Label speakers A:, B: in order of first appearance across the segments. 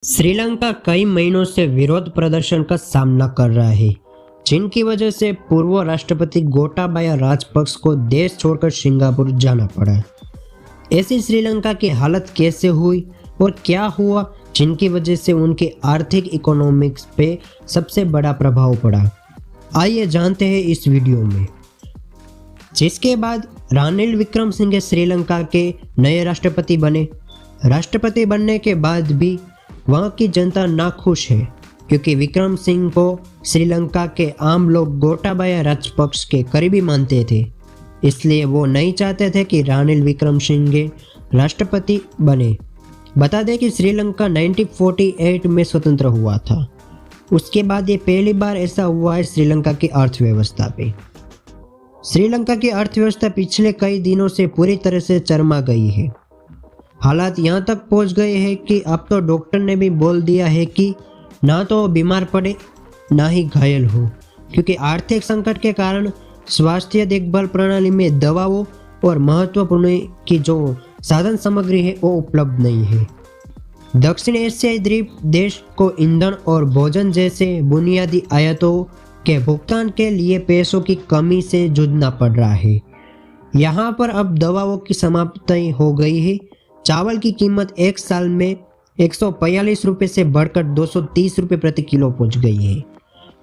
A: श्रीलंका कई महीनों से विरोध प्रदर्शन का सामना कर रहा है, जिनकी वजह से पूर्व राष्ट्रपति गोटाबाया राजपक्ष को देश छोड़कर सिंगापुर जाना पड़ा। ऐसी श्रीलंका की हालत कैसे हुई और क्या हुआ, जिनकी वजह से उनके आर्थिक इकोनॉमिक्स पे सबसे बड़ा प्रभाव पड़ा, आइए जानते हैं इस वीडियो में। जिसके बाद रानिल विक्रमसिंघे श्रीलंका के नए राष्ट्रपति बने। राष्ट्रपति बनने के बाद भी वहाँ की जनता नाखुश है, क्योंकि विक्रम सिंह को श्रीलंका के आम लोग गोटाबाया राजपक्ष के करीबी मानते थे। इसलिए वो नहीं चाहते थे कि रानिल विक्रमसिंघे राष्ट्रपति बने। बता दें कि श्रीलंका 1948 में स्वतंत्र हुआ था। उसके बाद ये पहली बार ऐसा हुआ है श्रीलंका की अर्थव्यवस्था पे। श्रीलंका की अर्थव्यवस्था पिछले कई दिनों से पूरी तरह से चरमा गई है। हालात यहाँ तक पहुँच गए हैं कि अब तो डॉक्टर ने भी बोल दिया है कि ना तो बीमार पड़े ना ही घायल हो, क्योंकि आर्थिक संकट के कारण स्वास्थ्य देखभाल प्रणाली में दवाओं और महत्वपूर्ण की जो साधन सामग्री है वो उपलब्ध नहीं है। दक्षिण एशियाई द्वीप देश को ईंधन और भोजन जैसे बुनियादी आयातों के भुगतान के लिए पैसों की कमी से जूझना पड़ रहा है। यहाँ पर अब दवाओं की समाप्ति हो गई है। चावल की कीमत एक साल में 142 रुपये से बढ़कर 230 रुपये प्रति किलो पहुँच गई है।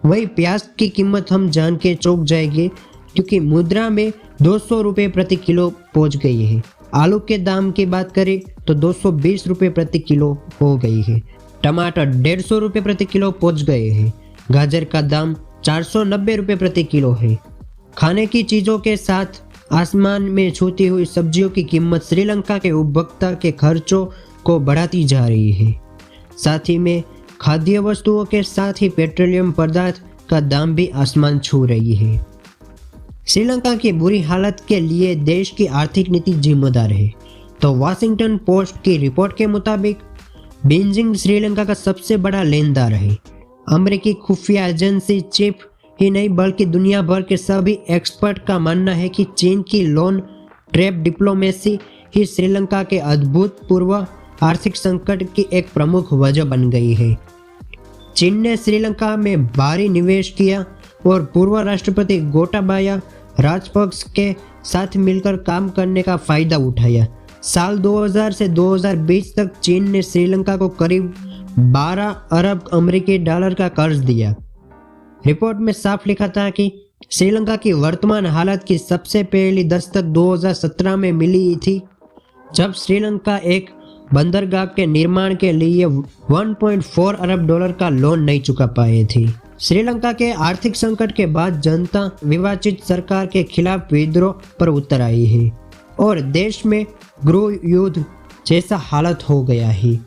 A: वही प्याज की कीमत हम जान के चौंक जाएंगे, क्योंकि मुद्रा में 200 रुपये प्रति किलो पहुँच गई है। आलू के दाम की बात करें तो 220 रुपये प्रति किलो हो गई है। टमाटर 150 रुपये प्रति किलो पहुँच गए हैं। गाजर का दाम 490 रुपये प्रति किलो है। खाने की चीज़ों के साथ आसमान में छूती हुई सब्जियों की कीमत श्रीलंका के उपभोक्ता के खर्चों को बढ़ाती जा रही है। साथ ही में खाद्य वस्तुओं के साथ ही पेट्रोलियम पदार्थ का दाम भी आसमान छू रही है। श्रीलंका की बुरी हालत के लिए देश की आर्थिक नीति जिम्मेदार है। तो वाशिंगटन पोस्ट की रिपोर्ट के मुताबिक बीजिंग श्रीलंका का सबसे बड़ा लेनदार है। अमेरिकी खुफिया एजेंसी चीफ ही नहीं बल्कि दुनिया भर के सभी एक्सपर्ट का मानना है कि चीन की लोन ट्रैप डिप्लोमेसी ही श्रीलंका के अभूतपूर्व आर्थिक संकट की एक प्रमुख वजह बन गई है। चीन ने श्रीलंका में भारी निवेश किया और पूर्व राष्ट्रपति गोटाबाया राजपक्ष के साथ मिलकर काम करने का फायदा उठाया। साल 2000 से 2020 तक चीन ने श्रीलंका को करीब 12 अरब अमेरिकी डॉलर का कर्ज दिया। रिपोर्ट में साफ लिखा था कि श्रीलंका की वर्तमान हालत की सबसे पहली दस्तक 2017 में मिली थी, जब श्रीलंका एक बंदरगाह के निर्माण के लिए 1.4 अरब डॉलर का लोन नहीं चुका पाए थी। श्रीलंका के आर्थिक संकट के बाद जनता विभाजित सरकार के खिलाफ विद्रोह पर उतर आई है और देश में गृह युद्ध जैसा हालत हो गया है।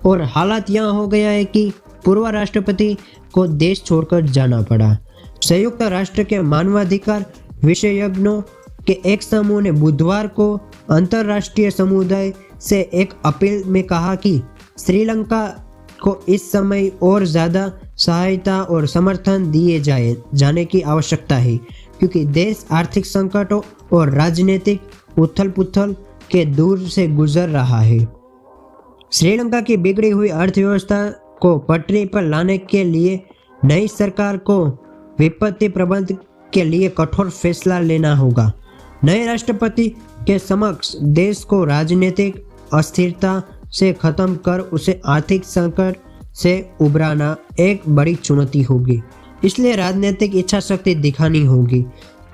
A: और हालात यहाँ हो गया है कि पूर्व राष्ट्रपति को देश छोड़कर जाना पड़ा। संयुक्त राष्ट्र के मानवाधिकार विशेषज्ञों के एक समूह ने बुधवार को अंतर्राष्ट्रीय समुदाय से एक अपील में कहा कि श्रीलंका को इस समय और ज़्यादा सहायता और समर्थन दिए जाने की आवश्यकता है, क्योंकि देश आर्थिक संकटों और राजनीतिक उथल-पुथल के दौर से गुजर रहा है। श्रीलंका की बिगड़ी हुई अर्थव्यवस्था को पटरी पर लाने के लिए नई सरकार को विपत्ति प्रबंधन के लिए कठोर फैसला लेना होगा। नए राष्ट्रपति के समक्ष देश को राजनीतिक अस्थिरता से खत्म कर उसे आर्थिक संकट से उबराना एक बड़ी चुनौती होगी। इसलिए राजनीतिक इच्छा शक्ति दिखानी होगी।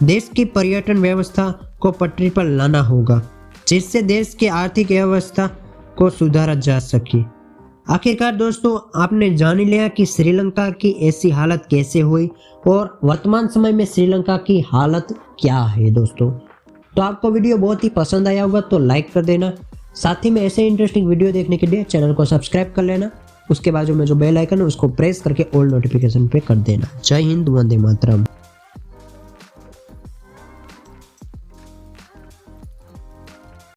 A: देश की पर्यटन व्यवस्था को पटरी पर लाना होगा, जिससे देश की आर्थिक व्यवस्था को सुधारा जा सके। आखिरकार दोस्तों, आपने जान लिया कि श्रीलंका की ऐसी हालत कैसे हुई और वर्तमान समय में श्रीलंका की हालत क्या है। दोस्तों, तो आपको वीडियो बहुत ही पसंद आया होगा तो लाइक कर देना। साथ ही में ऐसे इंटरेस्टिंग वीडियो देखने के लिए चैनल को सब्सक्राइब कर लेना। उसके बाजू में जो बेल आइकन है उसको प्रेस करके ऑल नोटिफिकेशन पे कर देना। जय हिंद, वंदे मातरम।